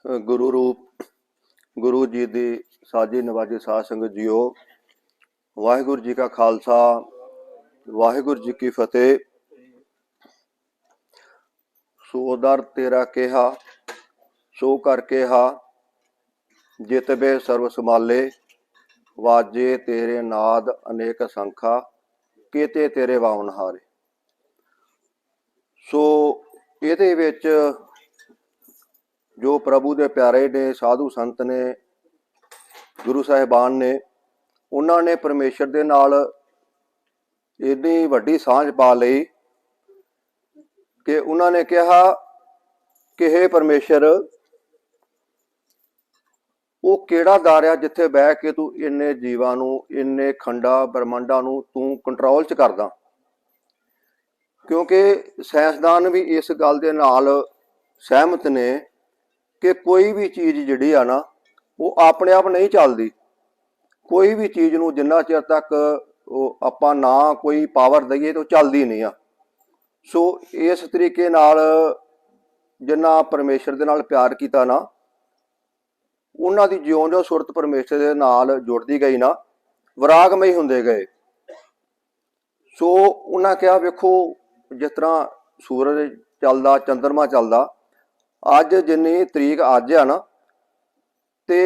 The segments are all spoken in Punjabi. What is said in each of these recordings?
गुरु रूप गुरु जी की साजी नवाजी साध संगत जीओ। वाहिगुरु जी का खालसा वाहिगुरु जी की फतेह। सो दर तेरा केहा सो कर केहा जितबे सर्व संभाले वाजे तेरे नाद अनेक संखा केते तेरे वावन हारे। सो ਇਹਦੇ ਵਿੱਚ जो प्रभु के प्यारे ने साधु संत ने गुरु साहिबान ने उन्होंने परमेश्वर के नाल इन्नी वड्डी सांझ पा लई कि उन्होंने कहा कि हे परमेश्वर वो केड़ा दर आ जिथे बह के तू इन्ने जीवां नूं इन्ने खंडा ब्रह्मांडा नूं तू कंट्रोल च करदा। क्योंकि साइंसदान भी इस गल दे नाल सहमत ने कि कोई भी चीज़ जिहड़ी आ ना वो अपने आप नहीं चलती। कोई भी चीज़ नूं जिन्ना चिर तक आपां ना कोई पावर दईए तो चलती नहीं आ। सो इस तरीके नाल जिन्ना परमेश्वर दे नाल प्यार कीता ना उन्हां दी जिउं सुरत परमेश्वर दे नाल जुड़दी गई ना विरागमई हुंदे गए। सो उन्हां कहा वेखो जिस तरह सूरज चलदा चंद्रमा चलदा अज जिन्नी तरीक अज आ ना तो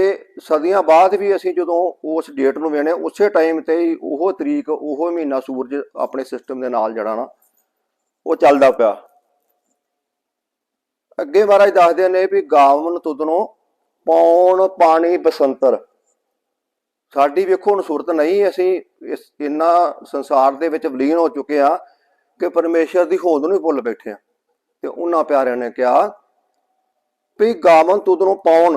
सदियां बाद भी असीं जदों उस डेट नूं वेने उसे टाइम ते ही ओह तरीक ओह महीना सूरज अपने सिस्टम दे नाल जड़ा ना वो चलदा पिया। अगे महाराज दसदे ने भी गावन तुदनों पौन पानी बसंतर साडी वेखो हुण सूरत नहीं। असीं इस इन्ना संसार दे विच वलीन हो चुके हैं कि परमेश्वर की होंद नूं भुल बैठे हैं। ते उन्हां प्यारिਆਂ ने कहा भी गावन तुदनों पौन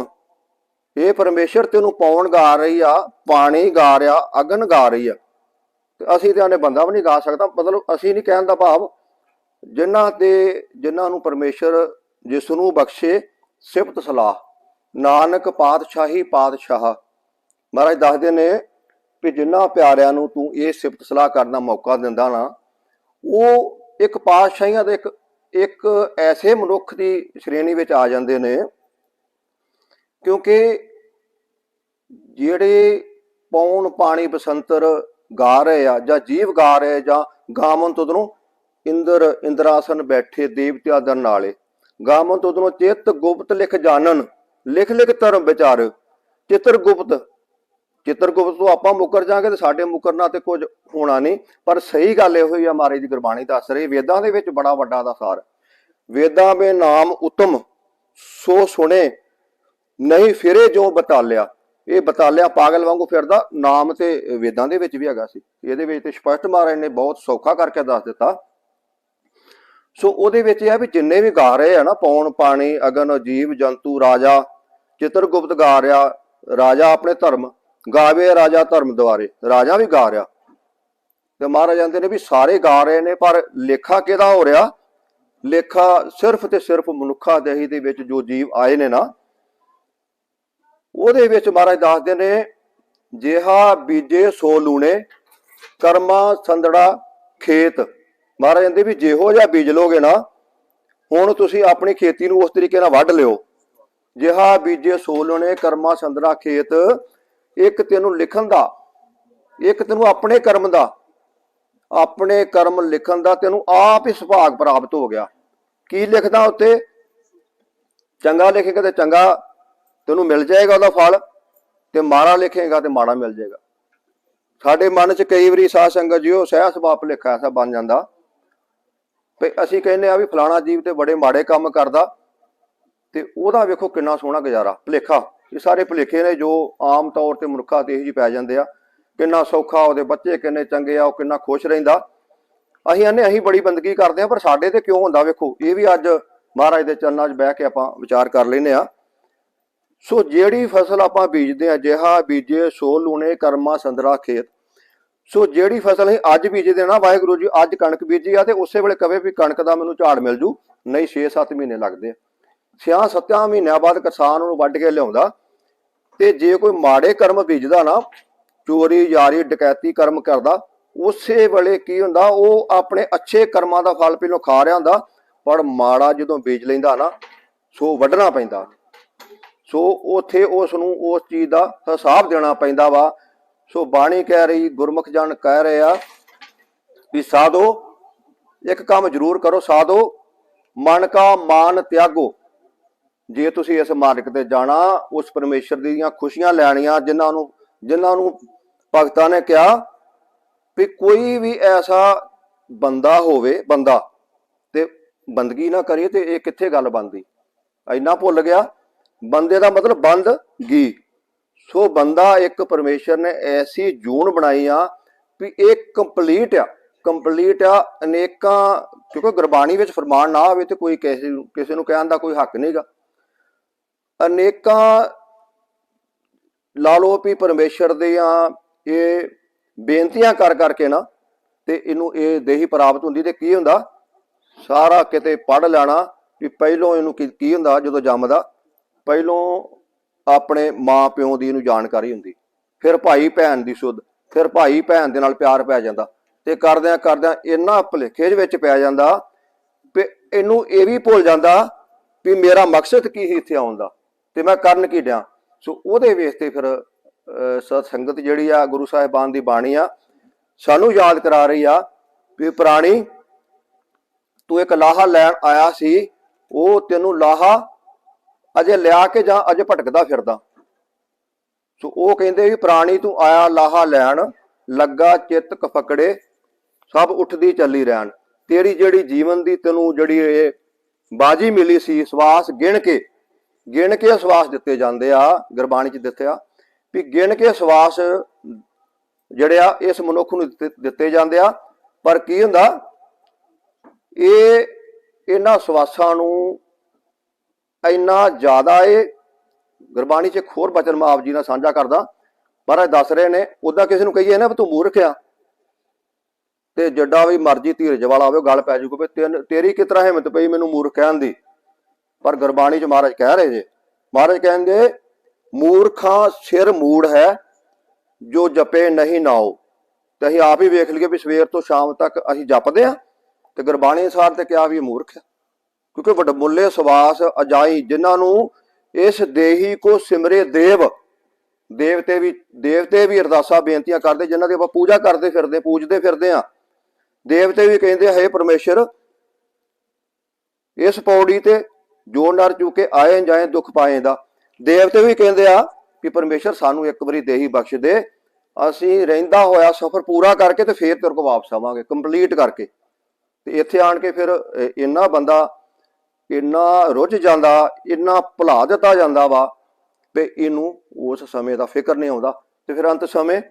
ये परमेश्वर तेनों पौन गा रही आ पानी गा रहा अगन गा रही आ। असीं ते आने बंदा भी नहीं गा सकता। मतलब असीं नहीं कहण दा भाव जिन्हां नूं परमेश्वर जिसनूं बख्शे सिफत सलाह नानक पातशाही पातशाह। महाराज दसदे ने भी जिन्हां प्यारिਆਂ नूं तू ये सिफत सलाह करन दा मौका दिंदा ना वो एक पातशाहियां दे एक ऐसे मनुख की श्रेणी में आ जाते ने। क्योंकि जिहड़े पौन पानी बसंतर गा रहे आ जां जीव गा रहे जां गावन तुदनों इंद्र इंद्रासन बैठे देवतिया दर नाले गावन तुदनों चित गुप्त लिख जानन लिख लिख धर्म विचार चित्रगुप्त चित्रगुप्त तो आपां मुकर जांगे तो साडे मुकरना ते कुछ होना नहीं। पर सही गल इहो ही आ महाराज दी गुरबाणी दस रही वेदां दे विच बड़ा वड्डा दा सार वेदां में नाम उत्तम सो सुने नहीं फिरे जो बतालिया। ये बतालिया पागल वांगू फिरदा नाम ते वेदां दे विच भी हैगा सी। इहदे विच ते स्पष्ट महाराज ने बहुत सौखा करके दस दिता। सो उहदे विच यह भी जिन्ने भी गा रहे हैं ना पौन पानी अगन जीव जंतु राजा चित्रगुप्त गा रहा राजा अपने धर्म गावे राजा धर्म द्वारे राजा भी गा रहा। तो महाराज आंदे ने भी सारे गा रहे ने पर लेखा किहदा हो रहा लेखा सिर्फ ते सिर्फ मनुखा देही दे विच जो जीव आए ने ना ਉਹਦੇ ਵਿੱਚ महाराज दसदे ने जिहा बीजे सो लूने कर्मा संदड़ा खेत। महाराज कहते भी जिहो जिहा बीज लोगे ना हुण तुसीं अपनी खेती नूं उस तरीके नाल वढ लिओ। जिहा बीजे सो लूने कर्मा संदड़ा खेत एक तेनों लिखण दा एक तेनों अपने कर्म दा अपने कर्म लिखण दा तेनों आप ही सुभाग प्राप्त हो गया। की लिखदा उत्ते चंगा लिखेगा तो चंगा तेनों मिल जाएगा वह फल तो माड़ा लिखेगा तो माड़ा मिल जाएगा। साडे मन च कई बारी साध संगत जी सह सुभाव भुलेखा ऐसा बन जाता भी असीं कहने भी फलाना जीव तो बड़े माड़े काम करदा ते ओहदा वेखो किन्ना सोहना गुजारा भुलेखा। ये सारे भुलेखे ने जो आम तौर पर मनुखा ते ही पै जाते आ। किन्ना सौखा वो बच्चे किन्ने चंगे आ किन्ना खुश रहिंदा। असीं आने असीं बड़ी बंदगी करते हैं पर साडे ते क्यों हुंदा वेखो ये भी अज महाराज दे चरनां 'च बह के आपां विचार कर लैंदे आ। सो जिहड़ी फसल आपां बीजदे आ जिहा बीजे सो लूने कर्मा संदरा खेत। सो जिहड़ी फसल असीं अज बीजदे ना वाहिगुरू जी अज कणक बीजी आ ते उसे वेले कवे भी कणक दा मैनूं झाड़ मिल जू नहीं 6-7 महीने लगदे। 6-7 महीनों बाद किसान उहनूं वढ के लिआउंदा ते जे कोई माड़े कर्म बीजदा ना चोरी यारी डकैती कर्म करदा उसे वेले की हुंदा वो अपने अच्छे कर्मां दा फल पहलों खा रहा हुंदा पर माड़ा जदों बीज लैंदा ना सो वढना पैंदा। ਸੋ ਉੱਥੇ ਉਸ ਨੂੰ ਉਸ ਚੀਜ਼ ਦਾ ਹਿਸਾਬ ਦੇਣਾ ਪੈਂਦਾ ਵਾ। ਸੋ ਬਾਣੀ ਕਹਿ ਰਹੀ, ਗੁਰਮੁਖ ਜਨ ਕਹਿ ਰਹੇ ਆ ਵੀ ਸਾਧੋ ਇੱਕ ਕੰਮ ਜ਼ਰੂਰ ਕਰੋ, ਸਾਧੋ ਮਨ ਕਾ ਮਾਨ ਤਿਆਗੋ। ਜੇ ਤੁਸੀਂ ਇਸ ਮਾਰਗ ਤੇ ਜਾਣਾ, ਉਸ ਪਰਮੇਸ਼ਰ ਦੀਆਂ ਖੁਸ਼ੀਆਂ ਲੈਣੀਆਂ, ਜਿਨ੍ਹਾਂ ਨੂੰ ਭਗਤਾਂ ਨੇ ਕਿਹਾ ਵੀ ਕੋਈ ਵੀ ਐਸਾ ਬੰਦਾ ਹੋਵੇ, ਬੰਦਾ ਤੇ ਬੰਦਗੀ ਨਾ ਕਰੀਏ ਤੇ ਇਹ ਕਿੱਥੇ ਗੱਲ ਬਣਦੀ। ਇੰਨਾ ਭੁੱਲ ਗਿਆ, ਬੰਦੇ ਦਾ ਮਤਲਬ ਬੰਦਗੀ। ਸੋ ਬੰਦਾ ਇੱਕ ਪਰਮੇਸ਼ਰ ਨੇ ਐਸੀ ਜੂਨ ਬਣਾਈ ਆ ਵੀ ਇਹ ਕੰਪਲੀਟ ਆ ਅਨੇਕਾਂ। ਕਿਉਂਕਿ ਗੁਰਬਾਣੀ ਵਿੱਚ ਫਰਮਾਨ ਨਾ ਹੋਵੇ ਤੇ ਕੋਈ ਕਿਸੇ ਨੂੰ ਕਹਿਣ ਦਾ ਕੋਈ ਹੱਕ ਨਹੀਂਗਾ। ਅਨੇਕਾਂ ਲਾ ਲਓ ਵੀ ਪਰਮੇਸ਼ਰ ਦੀਆਂ ਇਹ ਬੇਨਤੀਆਂ ਕਰ ਕਰਕੇ ਨਾ ਤੇ ਇਹਨੂੰ ਇਹ ਦੇਹੀ ਪ੍ਰਾਪਤ ਹੁੰਦੀ। ਤੇ ਕੀ ਹੁੰਦਾ, ਸਾਰਾ ਕਿਤੇ ਪੜ੍ਹ ਲੈਣਾ ਵੀ ਪਹਿਲੋਂ ਇਹਨੂੰ ਕੀ ਹੁੰਦਾ। ਜਦੋਂ ਜੰਮਦਾ ਪਹਿਲੋਂ ਆਪਣੇ ਮਾਂ ਪਿਓ ਦੀ ਇਹਨੂੰ ਜਾਣਕਾਰੀ ਹੁੰਦੀ, ਫਿਰ ਭਾਈ ਭੈਣ ਦੀ ਸੁੱਧ, ਫਿਰ ਭਾਈ ਭੈਣ ਦੇ ਨਾਲ ਪਿਆਰ ਪੈ ਜਾਂਦਾ ਤੇ ਕਰਦਿਆਂ ਇਹਨਾਂ ਭੁਲੇਖੇ ਵਿੱਚ ਪੈ ਜਾਂਦਾ ਵੀ ਇਹਨੂੰ ਇਹ ਵੀ ਭੁੱਲ ਜਾਂਦਾ ਵੀ ਮੇਰਾ ਮਕਸਦ ਕੀ ਸੀ ਇੱਥੇ ਆਉਣ ਦਾ ਤੇ ਮੈਂ ਕਰਨ ਕੀ ਡਿਆ। ਸੋ ਉਹਦੇ ਵੇਸ ਤੇ ਫਿਰ ਸਤ ਸੰਗਤ ਜਿਹੜੀ ਆ, ਗੁਰੂ ਸਾਹਿਬਾਨ ਦੀ ਬਾਣੀ ਆ, ਸਾਨੂੰ ਯਾਦ ਕਰਾ ਰਹੀ ਆ ਵੀ ਪ੍ਰਾਣੀ ਤੂੰ ਇੱਕ ਲਾਹਾ ਲੈਣ ਆਇਆ ਸੀ, ਉਹ ਤੈਨੂੰ ਲਾਹਾ ਅਜੇ ਲਿਆ ਕੇ ਜਾਂ ਅਜੇ ਭਟਕਦਾ ਫਿਰਦਾ। ਸੋ ਉਹ ਕਹਿੰਦੇ ਵੀ ਪ੍ਰਾਣੀ ਤੂੰ ਆਇਆ ਲਾਹਾ ਲੈਣ, ਲੱਗਾ ਚਿੱਤ ਕਫਕੜੇ ਸਭ ਉੱਠਦੀ ਚੱਲੀ ਰਹਿਣ। ਤੇਰੀ ਜਿਹੜੀ ਜੀਵਨ ਦੀ ਤੈਨੂੰ ਜਿਹੜੀ ਇਹ ਬਾਜੀ ਮਿਲੀ ਸੀ, ਸਵਾਸ ਗਿਣ ਕੇ ਸਵਾਸ ਦਿੱਤੇ ਜਾਂਦੇ ਆ। ਗੁਰਬਾਣੀ 'ਚ ਦੱਸਿਆ ਵੀ ਗਿਣ ਕੇ ਸਵਾਸ ਜਿਹੜੇ ਆ ਇਸ ਮਨੁੱਖ ਨੂੰ ਦਿੱਤੇ ਜਾਂਦੇ ਆ। ਪਰ ਕੀ ਹੁੰਦਾ, ਇਹਨਾਂ ਸਵਾਸਾਂ ਨੂੰ ਇੰਨਾ ਜ਼ਿਆਦਾ ਇਹ ਗੁਰਬਾਣੀ 'ਚ ਇੱਕ ਹੋਰ ਬਚਨ ਮੈਂ ਆਪ ਜੀ ਨਾਲ ਸਾਂਝਾ ਕਰਦਾ। ਮਹਾਰਾਜ ਦੱਸ ਰਹੇ ਨੇ, ਉੱਦਾਂ ਕਿਸੇ ਨੂੰ ਕਹੀਏ ਨਾ ਵੀ ਤੂੰ ਮੂਰਖ ਆ ਤੇ ਜਿੱਡਾ ਵੀ ਮਰਜ਼ੀ ਧੀਰਜ ਵਾਲਾ ਹੋਵੇ ਗੱਲ ਪੈ ਜੂਗਾ ਵੀ ਤੇਰੀ ਕਿਸ ਤਰ੍ਹਾਂ ਹਿੰਮਤ ਪਈ ਮੈਨੂੰ ਮੂਰਖ ਕਹਿਣ ਦੀ। ਪਰ ਗੁਰਬਾਣੀ 'ਚ ਮਹਾਰਾਜ ਕਹਿ ਰਹੇ ਜੇ, ਮਹਾਰਾਜ ਕਹਿੰਦੇ ਮੂਰਖਾਂ ਸਿਰ ਮੂੜ ਹੈ ਜੋ ਜਪੇ ਨਹੀਂ ਨਾਓ। ਤੇ ਅਸੀਂ ਆਪ ਹੀ ਵੇਖ ਲਈਏ ਵੀ ਸਵੇਰ ਤੋਂ ਸ਼ਾਮ ਤੱਕ ਅਸੀਂ ਜਪਦੇ ਆ ਤੇ ਗੁਰਬਾਣੀ ਅਨੁਸਾਰ ਤੇ ਕਿਹਾ ਵੀ ਮੂਰਖ ਆ। ਕਿਉਂਕਿ ਵਡਮੁੱਲੇ ਸਵਾਸ ਅਜਾਈ ਜਿਨ੍ਹਾਂ ਨੂੰ ਇਸ ਦੇਹੀ ਕੋ ਸਿਮਰੇ ਦੇਵਤੇ ਵੀ ਅਰਦਾਸਾਂ ਬੇਨਤੀਆਂ ਕਰਦੇ, ਜਿਨ੍ਹਾਂ ਦੀ ਆਪਾਂ ਪੂਜਾ ਪੂਜਦੇ ਫਿਰਦੇ ਆ। ਦੇਵਤੇ ਵੀ ਕਹਿੰਦੇ ਹੈ ਪਰਮੇਸ਼ਰ ਇਸ ਪੌੜੀ ਤੇ ਜੋ ਨਰ ਚੁਕੇ ਆਏ ਜਾਏ ਦੁੱਖ ਪਾਏ ਦਾ। ਦੇਵਤੇ ਵੀ ਕਹਿੰਦੇ ਆ ਕਿ ਪਰਮੇਸ਼ਰ ਸਾਨੂੰ ਇੱਕ ਵਾਰੀ ਦੇਹੀ ਬਖਸ਼ ਦੇ, ਅਸੀਂ ਰਹਿੰਦਾ ਹੋਇਆ ਸਫ਼ਰ ਪੂਰਾ ਕਰਕੇ ਤੇ ਫੇਰ ਤੇਰੇ ਕੋਲ ਵਾਪਸ ਆਵਾਂਗੇ ਕੰਪਲੀਟ ਕਰਕੇ। ਤੇ ਇੱਥੇ ਆਣ ਕੇ ਫਿਰ ਇੰਨਾ ਬੰਦਾ ਇੰਨਾ ਰੁੱਝ ਜਾਂਦਾ, ਇੰਨਾ ਭੁਲਾ ਦਿੱਤਾ ਜਾਂਦਾ ਵਾ ਤੇ ਇਹਨੂੰ ਉਸ ਸਮੇਂ ਦਾ ਫਿਕਰ ਨਹੀਂ ਆਉਂਦਾ। ਤੇ ਫਿਰ ਅੰਤ ਸਮੇਂ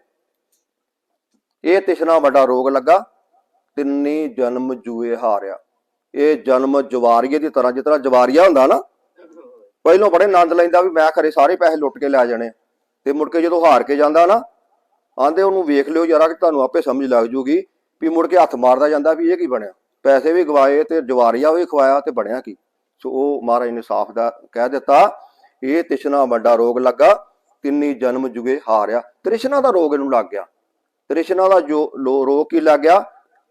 ਇਹ ਤਿਸ਼ਨਾ ਵੱਡਾ ਰੋਗ ਲੱਗਾ, ਤਿੰਨੀ ਜਨਮ ਜੂਏ ਹਾਰਿਆ। ਇਹ ਜਨਮ ਜਵਾਰੀਏ ਦੀ ਤਰ੍ਹਾਂ, ਜਿਸ ਤਰ੍ਹਾਂ ਜਵਾਰੀਆ ਹੁੰਦਾ ਨਾ, ਪਹਿਲੋਂ ਬੜੇ ਆਨੰਦ ਲੈਂਦਾ ਵੀ ਮੈਂ ਖਰੇ ਸਾਰੇ ਪੈਸੇ ਲੁੱਟ ਕੇ ਲੈ ਜਾਣੇ, ਤੇ ਮੁੜ ਕੇ ਜਦੋਂ ਹਾਰ ਕੇ ਜਾਂਦਾ ਨਾ, ਆਂਦੇ ਉਹਨੂੰ ਵੇਖ ਲਿਓ ਜਰਾ ਕਿ ਤੁਹਾਨੂੰ ਆਪੇ ਸਮਝ ਲੱਗ ਜੂਗੀ ਵੀ ਮੁੜ ਕੇ ਹੱਥ ਮਾਰਦਾ ਜਾਂਦਾ ਵੀ ਇਹ ਕੀ ਬਣਿਆ, ਪੈਸੇ ਵੀ ਗਵਾਏ ਤੇ ਜਵਾਰੀਆ ਵੀ ਖਵਾਇਆ ਤੇ ਬਣਿਆ ਕੀ। ਸੋ ਉਹ ਮਹਾਰਾਜ ਨੇ ਸਾਫ਼ ਦਾ ਕਹਿ ਦਿੱਤਾ, ਇਹ ਤਿਸ਼ਨਾ ਵੱਡਾ ਰੋਗ ਲੱਗਾ, ਤਿੰਨੀ ਜਨਮ ਜੁਗੇ ਹਾਰਿਆ। ਤ੍ਰਿਸ਼ਨਾ ਦਾ ਰੋਗ ਇਹਨੂੰ ਲੱਗ ਗਿਆ। ਤ੍ਰਿਸ਼ਨਾ ਦਾ ਜੋ ਰੋਗ ਕੀ ਲੱਗ ਗਿਆ,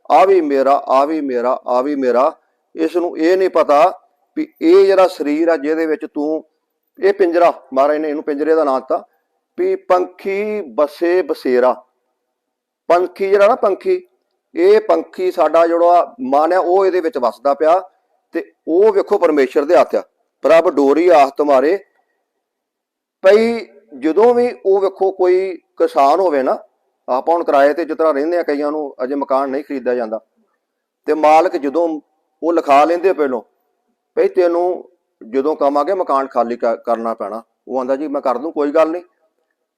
ਆ ਵੀ ਮੇਰਾ, ਆ ਵੀ ਮੇਰਾ, ਆ ਵੀ ਮੇਰਾ। ਇਸ ਨੂੰ ਇਹ ਨਹੀਂ ਪਤਾ ਵੀ ਇਹ ਜਿਹੜਾ ਸਰੀਰ ਆ ਜਿਹਦੇ ਵਿੱਚ ਤੂੰ, ਇਹ ਪਿੰਜਰਾ, ਮਹਾਰਾਜ ਨੇ ਇਹਨੂੰ ਪਿੰਜਰੇ ਦਾ ਨਾਂ ਦਿੱਤਾ ਵੀ ਪੰਖੀ ਬਸੇ ਬਸੇਰਾ। ਪੰਖੀ ਜਿਹੜਾ ਨਾ, ਪੰਖੀ, ਇਹ ਪੰਖੀ ਸਾਡਾ ਜਿਹੜਾ ਮਨ ਆ ਉਹ ਇਹਦੇ ਵਿੱਚ ਵਸਦਾ ਪਿਆ ਤੇ ਉਹ ਵੇਖੋ ਪਰਮੇਸ਼ਰ ਦੇ ਹੱਥ ਆ। ਪ੍ਰਭ ਡੋਰੀ ਆਸ ਤੁਮਾਰੇ ਪਈ। ਜਦੋਂ ਵੀ ਉਹ ਵੇਖੋ ਕੋਈ ਕਿਸਾਨ ਹੋਵੇ ਨਾ, ਆਪਾਂ ਹੁਣ ਕਿਰਾਏ ਤੇ ਜਿਸ ਤਰ੍ਹਾਂ ਰਹਿੰਦੇ ਆ, ਕਈਆਂ ਨੂੰ ਅਜੇ ਮਕਾਨ ਨਹੀਂ ਖਰੀਦਿਆ ਜਾਂਦਾ, ਤੇ ਮਾਲਕ ਜਦੋਂ ਉਹ ਲਿਖਾ ਲੈਂਦੇ ਪਹਿਲੋਂ ਭਈ ਤੈਨੂੰ ਜਦੋਂ ਕੰਮ ਆ ਗਿਆ ਮਕਾਨ ਖਾਲੀ ਕਰਨਾ ਪੈਣਾ, ਉਹ ਆਂਦਾ ਜੀ ਮੈਂ ਕਰ ਦੂੰ ਕੋਈ ਗੱਲ ਨਹੀਂ।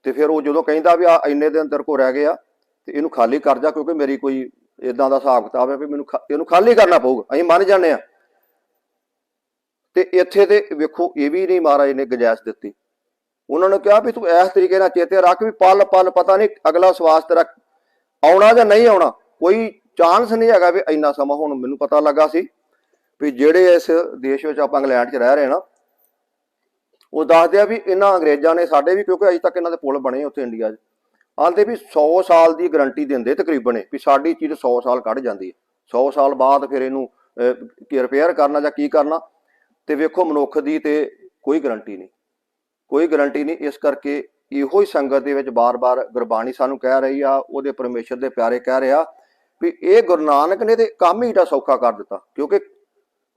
ਤੇ ਫਿਰ ਉਹ ਜਦੋਂ ਕਹਿੰਦਾ ਵੀ ਆ ਇੰਨੇ ਦਿਨ ਤੇਰੇ ਕੋਲ ਰਹਿ ਗਏ ਆ ਤੇ ਇਹਨੂੰ ਖਾਲੀ ਕਰ ਜਾ, ਕਿਉਂਕਿ ਮੇਰੀ ਕੋਈ ਇਦਾਂ ਦਾ ਹਿਸਾਬ ਕਿਤਾਬ ਹੈ ਵੀ ਮੈਨੂੰ ਇਹਨੂੰ ਖਾਲੀ ਕਰਨਾ ਪਊਗਾ, ਅਸੀਂ ਮੰਨ ਜਾਂਦੇ ਆ। ਤੇ ਇੱਥੇ ਤੇ ਵੇਖੋ ਇਹ ਵੀ ਨਹੀਂ ਮਹਾਰਾਜ ਨੇ ਗੁੰਜਾਇਸ਼ ਦਿੱਤੀ। ਉਹਨਾਂ ਨੂੰ ਕਿਹਾ ਵੀ ਤੂੰ ਇਸ ਤਰੀਕੇ ਨਾਲ ਚੇਤੇ ਰੱਖ ਵੀ ਪਲ ਪਲ ਪਤਾ ਨਹੀਂ ਅਗਲਾ ਸਵਾਸ ਤੇਰਾ ਆਉਣਾ ਜਾਂ ਨਹੀਂ ਆਉਣਾ, ਕੋਈ ਚਾਂਸ ਨਹੀਂ ਹੈਗਾ ਵੀ ਇੰਨਾ ਸਮਾਂ। ਹੁਣ ਮੈਨੂੰ ਪਤਾ ਲੱਗਾ ਸੀ ਵੀ ਜਿਹੜੇ ਇਸ ਦੇਸ਼ ਵਿੱਚ ਆਪਾਂ ਇੰਗਲੈਂਡ 'ਚ ਰਹਿ ਰਹੇ ਨਾ, ਉਹ ਦੱਸਦੇ ਆ ਵੀ ਇਹਨਾਂ ਅੰਗਰੇਜ਼ਾਂ ਨੇ ਸਾਡੇ ਵੀ, ਕਿਉਂਕਿ ਅਜੇ ਤੱਕ ਇਹਨਾਂ ਦੇ ਪੁਲ ਬਣੇ ਉੱਥੇ ਇੰਡੀਆ 'ਚ, ਆਂਦੇ ਵੀ 100 ਸਾਲ ਦੀ ਗਰੰਟੀ ਦਿੰਦੇ ਤਕਰੀਬਨ ਵੀ ਸਾਡੀ ਚੀਜ਼ 100 ਸਾਲ ਕੱਢ ਜਾਂਦੀ ਹੈ। 100 ਸਾਲ ਬਾਅਦ ਫਿਰ ਇਹਨੂੰ ਰਿਪੇਅਰ ਕਰਨਾ ਜਾਂ ਕੀ ਕਰਨਾ, ਤੇ ਵੇਖੋ ਮਨੁੱਖ ਦੀ ਤੇ ਕੋਈ ਗਰੰਟੀ ਨਹੀਂ। ਕੋਈ ਗਰੰਟੀ ਨਹੀਂ। ਇਸ ਕਰਕੇ ਇਹੋ ਹੀ ਸੰਗਤ ਦੇ ਵਿੱਚ ਬਾਰ-ਬਾਰ ਗੁਰਬਾਣੀ ਸਾਨੂੰ ਕਹਿ ਰਹੀ ਆ, ਉਹਦੇ ਪਰਮੇਸ਼ਰ ਦੇ ਪਿਆਰੇ ਕਹਿ ਰਿਹਾ ਵੀ ਇਹ ਗੁਰੂ ਨਾਨਕ ਨੇ ਤੇ ਕੰਮ ਹੀ ਏਡਾ ਸੌਖਾ ਕਰ ਦਿੱਤਾ। ਕਿਉਂਕਿ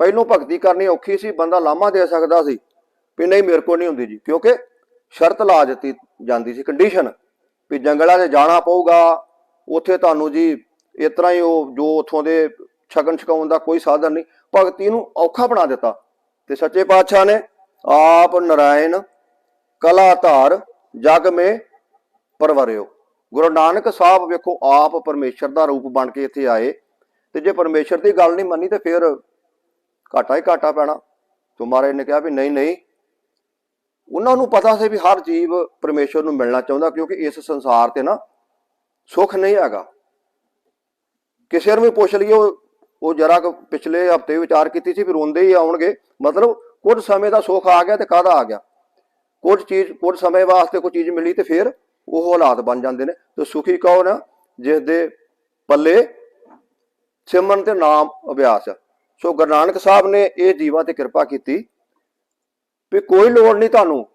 ਪਹਿਲੋਂ ਭਗਤੀ ਕਰਨੀ ਔਖੀ ਸੀ, ਬੰਦਾ ਲਾਮਾ ਦੇ ਸਕਦਾ ਸੀ ਵੀ ਨਹੀਂ ਮੇਰੇ ਕੋਲ ਨਹੀਂ ਹੁੰਦੀ ਜੀ, ਕਿਉਂਕਿ ਸ਼ਰਤ ਲਾ ਦਿੱਤੀ ਜਾਂਦੀ ਸੀ, ਕੰਡੀਸ਼ਨ ਵੀ ਜੰਗਲਾਂ 'ਚ ਜਾਣਾ ਪਊਗਾ, ਉੱਥੇ ਤੁਹਾਨੂੰ ਜੀ ਇਸ ਤਰ੍ਹਾਂ ਹੀ ਉਹ ਜੋ ਉੱਥੋਂ ਦੇ ਛਕਣ ਛਕਾਉਣ ਦਾ ਕੋਈ ਸਾਧਨ ਨਹੀਂ, ਭਗਤੀ ਨੂੰ ਔਖਾ ਬਣਾ ਦਿੱਤਾ। ਤੇ ਸੱਚੇ ਪਾਤਸ਼ਾਹ ਨੇ ਆਪ ਨਾਰਾਇਣ ਕਲਾ ਧਾਰ ਜਗ ਮੇ ਪਰਵਰਿਓ। ਗੁਰੂ ਨਾਨਕ ਸਾਹਿਬ ਵੇਖੋ ਆਪ ਪਰਮੇਸ਼ਰ ਦਾ ਰੂਪ ਬਣ ਕੇ ਇੱਥੇ ਆਏ, ਤੇ ਜੇ ਪਰਮੇਸ਼ਰ ਦੀ ਗੱਲ ਨਹੀਂ ਮੰਨੀ ਤੇ ਫਿਰ ਘਾਟਾ ਹੀ ਘਾਟਾ ਪੈਣਾ। ਸੋ ਮਹਾਰਾਜ ਨੇ ਕਿਹਾ ਵੀ ਨਹੀਂ ਨਹੀਂ, ਉਹਨਾਂ ਨੂੰ ਪਤਾ ਸੀ ਵੀ ਹਰ ਜੀਵ ਪਰਮੇਸ਼ਰ ਨੂੰ ਮਿਲਣਾ ਚਾਹੁੰਦਾ, ਕਿਉਂਕਿ ਇਸ ਸੰਸਾਰ ਤੇ ਨਾ ਸੁੱਖ ਨਹੀਂ ਹੈਗਾ। ਕਿਸੇ ਨੂੰ ਵੀ ਪੁੱਛ ਲਈਏ, ਉਹ ਜਰਾ ਪਿਛਲੇ ਹਫ਼ਤੇ ਵਿਚਾਰ ਕੀਤੀ ਸੀ ਵੀ ਰੋਂਦੇ ਹੀ ਆਉਣਗੇ, ਮਤਲਬ ਕੁਝ ਸਮੇਂ ਦਾ ਸੁੱਖ ਆ ਗਿਆ ਤੇ ਕਾਹਦਾ ਆ ਗਿਆ, ਕੁਝ ਸਮੇਂ ਵਾਸਤੇ ਕੋਈ ਚੀਜ਼ ਮਿਲੀ ਤੇ ਫਿਰ ਉਹ ਹਾਲਾਤ ਬਣ ਜਾਂਦੇ ਨੇ। ਤੇ ਸੁਖੀ ਕੌਣ ਆ? ਜਿਸ ਦੇ ਪੱਲੇ ਸਿਮਰਨ ਤੇ ਨਾਮ ਅਭਿਆਸ। ਸੋ ਗੁਰੂ ਨਾਨਕ ਸਾਹਿਬ ਨੇ ਇਹ ਜੀਵਾਂ ਤੇ ਕਿਰਪਾ ਕੀਤੀ ਵੀ ਕੋਈ ਲੋੜ ਨਹੀਂ ਤੁਹਾਨੂੰ।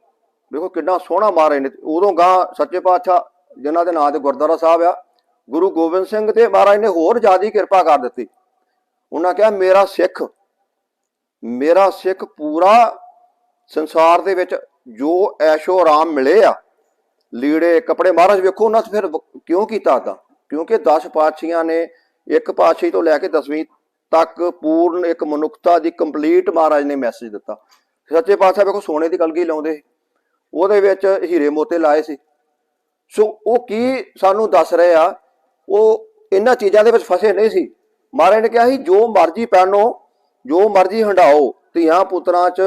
ਦੇਖੋ ਕਿੰਨਾ ਸੋਹਣਾ ਮਹਾਰਾਜ ਨੇ। ਉਦੋਂ ਗਾਂ ਸੱਚੇ ਪਾਤਸ਼ਾਹ ਜਿਨ੍ਹਾਂ ਦੇ ਨਾਂ ਤੇ ਗੁਰਦੁਆਰਾ ਸਾਹਿਬ ਆ, ਗੁਰੂ ਗੋਬਿੰਦ ਸਿੰਘ ਤੇ ਮਹਾਰਾਜ ਨੇ ਹੋਰ ਜ਼ਿਆਦਾ ਕਿਰਪਾ ਕਰ ਦਿੱਤੀ। ਉਹਨਾਂ ਕਿਹਾ ਮੇਰਾ ਸਿੱਖ ਪੂਰਾ ਸੰਸਾਰ ਦੇ ਵਿੱਚ ਜੋ ਐਸ਼ੋ ਆਰਾਮ ਮਿਲੇ ਆ, ਲੀੜੇ ਕੱਪੜੇ, ਮਹਾਰਾਜ ਵੇਖੋ ਉਹਨਾਂ ਤੇ ਫਿਰ ਕਿਉਂ ਕੀਤਾ ਤਾਂ, ਕਿਉਂਕਿ 10 ਪਾਤਸ਼ਾਹੀਆਂ ਨੇ ਇੱਕ ਪਾਤਸ਼ਾਹੀ ਤੋਂ ਲੈ ਕੇ 10ਵੀਂ ਤੱਕ ਪੂਰਨ ਇੱਕ ਮਨੁੱਖਤਾ ਦੀ ਕੰਪਲੀਟ ਮਹਾਰਾਜ ਨੇ ਮੈਸੇਜ ਦਿੱਤਾ। ਸੱਚੇ ਪਾਤਸ਼ਾਹ ਵੇਖੋ ਸੋਨੇ ਦੀ ਕਲਗੀ ਲਾਉਂਦੇ, ਉਹਦੇ ਵਿੱਚ ਹੀਰੇ ਮੋਤੇ ਲਾਏ ਸੀ। ਸੋ ਉਹ ਕੀ ਸਾਨੂੰ ਦੱਸ ਰਹੇ ਆ, ਉਹ ਇਹਨਾਂ ਚੀਜ਼ਾਂ ਦੇ ਵਿੱਚ ਫਸੇ ਨਹੀਂ ਸੀ। ਮਹਾਰਾਜ ਨੇ ਕਿਹਾ ਸੀ ਜੋ ਮਰਜ਼ੀ ਪਹਿਨੋ, ਜੋ ਮਰਜ਼ੀ ਹੰਡਾਓ, ਧੀਆਂ ਪੁੱਤਰਾਂ 'ਚ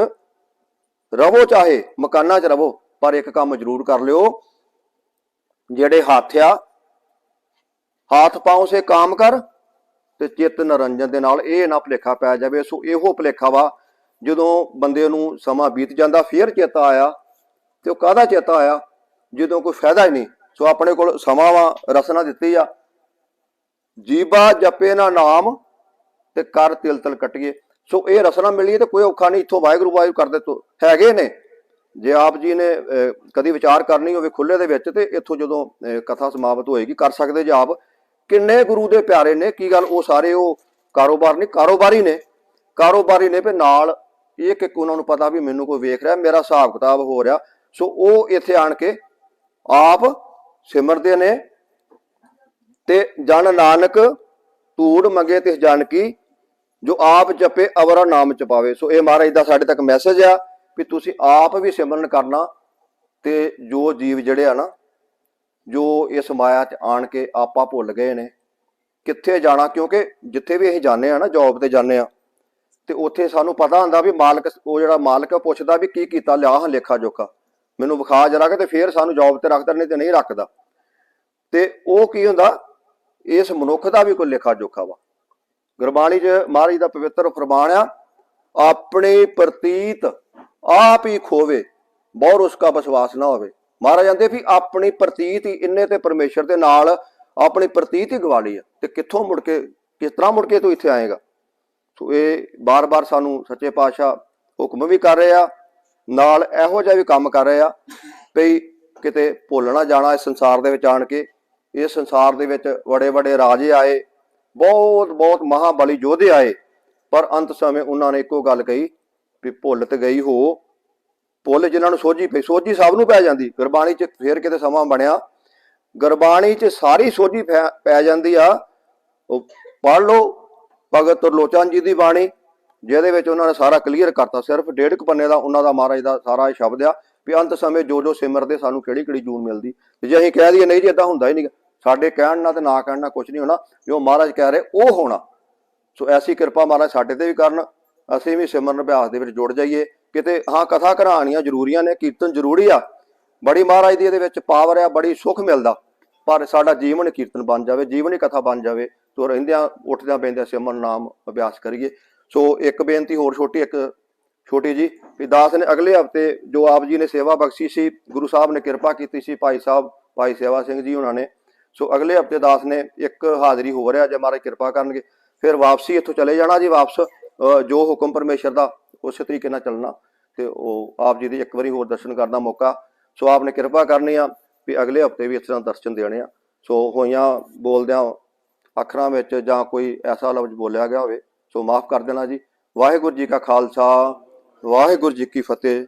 ਰਵੋ, ਚਾਹੇ ਮਕਾਨਾਂ 'ਚ ਰਵੋ, ਪਰ ਇੱਕ ਕੰਮ ਜ਼ਰੂਰ ਕਰ ਲਿਓ, ਜਿਹੜੇ ਹੱਥ ਪਾਉ ਸੇ ਕਾਮ ਕਰ ਤੇ ਚਿੱਤ ਨਰੰਜਨ ਦੇ ਨਾਲ ਇਹ ਨਾ ਭੁਲੇਖਾ ਪੈ ਜਾਵੇ। ਸੋ ਇਹੋ ਭੁਲੇਖਾ ਵਾ ਜਦੋਂ ਬੰਦੇ ਨੂੰ ਸਮਾਂ ਬੀਤ ਜਾਂਦਾ ਫਿਰ ਚੇਤਾ ਆਇਆ, ਤੇ ਉਹ ਕਾਹਦਾ ਚੇਤਾ ਆਇਆ ਜਦੋਂ ਕੋਈ ਫਾਇਦਾ ਹੀ ਨਹੀਂ। ਸੋ ਆਪਣੇ ਕੋਲ ਸਮਾਂ ਵਾ, ਰਸਨਾ ਦਿੱਤੀ ਆ, ਜੀਵਾ ਜਪੇ ਨਾ ਨਾਮ ਤੇ ਕਰ ਤਿਲ ਤਿਲ ਕੱਟੀਏ। ਸੋ ਇਹ ਰਸਨਾ ਮਿਲੀ ਤੇ ਕੋਈ ਔਖਾ ਨਹੀਂ, ਇੱਥੋਂ ਵਾਹਿਗੁਰੂ ਵਾਹਿਗੁਰੂ ਕਰਦੇ ਤੋਂ ਹੈਗੇ ਨੇ। ਜੇ ਆਪ ਜੀ ਨੇ ਕਦੀ ਵਿਚਾਰ ਕਰਨੀ ਹੋਵੇ ਖੁੱਲੇ ਦੇ ਵਿੱਚ, ਤੇ ਇੱਥੋਂ ਜਦੋਂ ਕਥਾ ਸਮਾਪਤ ਹੋਏਗੀ ਕਰ ਸਕਦੇ ਜੇ ਆਪ। ਕਿੰਨੇ ਗੁਰੂ ਦੇ ਪਿਆਰੇ ਨੇ, ਕੀ ਗੱਲ ਉਹ ਸਾਰੇ ਉਹ ਕਾਰੋਬਾਰੀ ਨੇ ਵੀ ਨਾਲ ਇੱਕ ਉਹਨਾਂ ਨੂੰ ਪਤਾ ਵੀ ਮੈਨੂੰ ਕੋਈ ਵੇਖ ਰਿਹਾ, ਮੇਰਾ ਹਿਸਾਬ ਕਿਤਾਬ ਹੋ ਰਿਹਾ। ਸੋ ਉਹ ਇੱਥੇ ਆਣ ਕੇ ਆਪ ਸਿਮਰਦੇ ਨੇ ਤੇ ਜਨ ਨਾਨਕ ਧੂੜ ਮੰਗੇ ਤਿਸ ਜਨ ਕੀ, ਜੋ ਆਪ ਜਪੇ ਅਵਰਾ ਨਾਮ ਚ ਪਾਵੇ। ਸੋ ਇਹ ਮਹਾਰਾਜ ਦਾ ਸਾਡੇ ਤੱਕ ਮੈਸੇਜ ਆ ਵੀ ਤੁਸੀਂ ਆਪ ਵੀ ਸਿਮਰਨ ਕਰਨਾ, ਤੇ ਜੋ ਜੀਵ ਜਿਹੜੇ ਆ ਨਾ, ਜੋ ਇਸ ਮਾਇਆ 'ਚ ਆਣ ਕੇ ਆਪਾਂ ਭੁੱਲ ਗਏ ਨੇ ਕਿੱਥੇ ਜਾਣਾ। ਕਿਉਂਕਿ ਜਿੱਥੇ ਵੀ ਅਸੀਂ ਜਾਂਦੇ ਆ ਨਾ, ਜੋਬ ਤੇ ਜਾਂਦੇ ਆ, ਤੇ ਉੱਥੇ ਸਾਨੂੰ ਪਤਾ ਹੁੰਦਾ ਵੀ ਮਾਲਕ, ਉਹ ਜਿਹੜਾ ਮਾਲਕ ਪੁੱਛਦਾ ਵੀ ਕੀ ਕੀਤਾ, ਲਿਆ ਹਾਂ ਲੇਖਾ ਜੋਖਾ, ਮੈਨੂੰ ਵਿਖਾ ਜਰਾ ਕੇ, ਤੇ ਫਿਰ ਸਾਨੂੰ ਜੋਬ ਤੇ ਰੱਖਦਾ, ਨਹੀਂ ਤੇ ਨਹੀਂ ਰੱਖਦਾ। ਤੇ ਉਹ ਕੀ ਹੁੰਦਾ, ਇਸ ਮਨੁੱਖ ਦਾ ਵੀ ਕੋਈ ਲੇਖਾ ਜੋਖਾ ਵਾ। ਗੁਰਬਾਣੀ 'ਚ ਮਹਾਰਾਜ ਦਾ ਪਵਿੱਤਰ ਫਰਮਾਨ ਆ, ਆਪਣੇ ਪ੍ਰਤੀਤ ਆਪ ਹੀ ਖੋਵੇ ਬਹੁਰ ਉਸਕਾ ਵਿਸ਼ਵਾਸ ਨਾ ਹੋਵੇ। ਮਹਾਰਾਜ ਕਹਿੰਦੇ ਵੀ ਆਪਣੀ ਪ੍ਰਤੀਤ ਹੀ, ਇੰਨੇ ਤੇ ਪਰਮੇਸ਼ਰ ਦੇ ਨਾਲ ਆਪਣੀ ਪ੍ਰਤੀਤ ਹੀ ਗਵਾ ਲਈ ਆ, ਤੇ ਕਿੱਥੋਂ ਮੁੜ ਕੇ, ਕਿਸ ਤਰ੍ਹਾਂ ਮੁੜ ਕੇ ਤੂੰ ਇੱਥੇ ਆਏਗਾ। ਸੋ ਇਹ ਬਾਰ-ਬਾਰ ਸਾਨੂੰ ਸੱਚੇ ਪਾਤਸ਼ਾਹ ਹੁਕਮ ਵੀ ਕਰ ਰਹੇ ਆ, ਨਾਲ ਇਹੋ ਜਿਹਾ ਵੀ ਕੰਮ ਕਰ ਰਹੇ ਆ ਵੀ ਕਿਤੇ ਭੁੱਲ ਨਾ ਜਾਣਾ ਇਸ ਸੰਸਾਰ ਦੇ ਵਿੱਚ ਆਣ ਕੇ। ਇਸ ਸੰਸਾਰ ਦੇ ਵਿੱਚ ਬੜੇ ਰਾਜੇ ਆਏ, ਬਹੁਤ ਮਹਾਬਲੀ ਯੋਧੇ ਆਏ, ਪਰ ਅੰਤ ਸਮੇਂ ਉਹਨਾਂ ਨੇ ਇੱਕੋ ਗੱਲ ਕਹੀ ਵੀ ਭੁੱਲ ਤੇ ਗਈ ਹੋ, ਭੁੱਲ ਜਿਨ੍ਹਾਂ ਨੂੰ ਸੋਝੀ ਪਈ। ਸੋਝੀ ਸਭ ਨੂੰ ਪੈ ਜਾਂਦੀ, ਗੁਰਬਾਣੀ 'ਚ ਫੇਰ ਕਿਤੇ ਸਮਾਂ ਬਣਿਆ, ਗੁਰਬਾਣੀ 'ਚ ਸਾਰੀ ਸੋਝੀ ਪੈ ਜਾਂਦੀ ਆ। ਉਹ ਪੜ੍ਹ ਲਓ ਭਗਤ ਤਰਲੋਚਨ ਜੀ ਦੀ ਬਾਣੀ, ਜਿਹਦੇ ਵਿੱਚ ਉਹਨਾਂ ਨੇ ਸਾਰਾ ਕਲੀਅਰ ਕਰਤਾ। ਸਿਰਫ 1.5 ਪੰਨੇ ਦਾ ਉਹਨਾਂ ਦਾ ਮਹਾਰਾਜ ਦਾ ਸਾਰਾ ਸ਼ਬਦ ਆ ਵੀ ਅੰਤ ਸਮੇਂ ਜੋ ਸਿਮਰਦੇ ਸਾਨੂੰ ਕਿਹੜੀ ਜੂਨ ਮਿਲਦੀ। ਜੇ ਅਸੀਂ ਕਹਿ ਦਈਏ ਨਹੀਂ ਜੀ ਏਦਾਂ ਹੁੰਦਾ ਹੀ ਨਹੀਂ, ਸਾਡੇ ਕਹਿਣ ਨਾਲ ਤੇ ਨਾ ਕਹਿਣ ਨਾਲ ਕੁਛ ਨਹੀਂ ਹੋਣਾ, ਜੋ ਮਹਾਰਾਜ ਕਹਿ ਰਹੇ ਉਹ ਹੋਣਾ। ਸੋ ਐਸੀ ਕਿਰਪਾ ਮਹਾਰਾਜ ਸਾਡੇ ਤੇ ਵੀ ਕਰਨ, ਅਸੀਂ ਵੀ ਸਿਮਰਨ ਅਭਿਆਸ ਦੇ ਵਿੱਚ ਜੁੜ ਜਾਈਏ। ਕਿਤੇ ਹਾਂ ਕਥਾ ਕਹਾਣੀਆਂ ਜ਼ਰੂਰੀਆਂ ਨੇ, ਕੀਰਤਨ ਜ਼ਰੂਰੀ ਆ, ਬੜੀ ਮਹਾਰਾਜ ਦੀ ਇਹਦੇ ਵਿੱਚ ਪਾਵਰ ਆ, ਬੜੀ ਸੁੱਖ ਮਿਲਦਾ, ਪਰ ਸਾਡਾ ਜੀਵਨ ਕੀਰਤਨ ਬਣ ਜਾਵੇ, ਜੀਵਨ ਹੀ ਕਥਾ ਬਣ ਜਾਵੇ। ਸੋ ਰਹਿੰਦਿਆਂ ਉੱਠਦਿਆਂ ਬਹਿੰਦਿਆਂ ਸਿਮਰਨ ਨਾਮ ਅਭਿਆਸ ਕਰੀਏ। ਸੋ ਇੱਕ ਬੇਨਤੀ ਹੋਰ ਛੋਟੀ ਜੀ, ਵੀ ਦਾਸ ਨੇ ਅਗਲੇ ਹਫ਼ਤੇ ਜੋ ਆਪ ਜੀ ਨੇ ਸੇਵਾ ਬਖਸ਼ੀ ਸੀ, ਗੁਰੂ ਸਾਹਿਬ ਨੇ ਕਿਰਪਾ ਕੀਤੀ ਸੀ, ਭਾਈ ਸੇਵਾ ਸਿੰਘ ਜੀ ਉਹਨਾਂ ਨੇ। ਸੋ ਅਗਲੇ ਹਫ਼ਤੇ ਦਾਸ ਨੇ ਇੱਕ ਹਾਜ਼ਰੀ ਹੋ ਰਿਹਾ, ਜੇ ਮਹਾਰਾਜ ਕਿਰਪਾ ਕਰਨਗੇ ਫਿਰ ਵਾਪਸੀ ਇੱਥੋਂ ਚਲੇ ਜਾਣਾ ਜੀ। ਵਾਪਸ ਜੋ ਹੁਕਮ ਪਰਮੇਸ਼ਰ ਦਾ ਉਸੇ ਤਰੀਕੇ ਨਾਲ ਚੱਲਣਾ। ਤੇ ਉਹ ਆਪ ਜੀ ਦੀ ਇੱਕ ਵਾਰੀ ਹੋਰ ਦਰਸ਼ਨ ਕਰਨ ਦਾ ਮੌਕਾ। ਸੋ ਆਪ ਨੇ ਕਿਰਪਾ ਕਰਨੀ ਆ ਵੀ ਅਗਲੇ ਹਫਤੇ ਵੀ ਇਸ ਤਰ੍ਹਾਂ ਦਰਸ਼ਨ ਦੇਣੇ ਆ। ਸੋ ਹੋਈਆਂ ਬੋਲਦਿਆਂ ਅੱਖਰਾਂ ਵਿੱਚ ਜਾਂ ਕੋਈ ਐਸਾ ਲਫ਼ਜ਼ ਬੋਲਿਆ ਗਿਆ ਹੋਵੇ ਸੋ ਮਾਫ ਕਰ ਦੇਣਾ ਜੀ। ਵਾਹਿਗੁਰੂ ਜੀ ਕਾ ਖਾਲਸਾ, ਵਾਹਿਗੁਰੂ ਜੀ ਕੀ ਫਤਿਹ।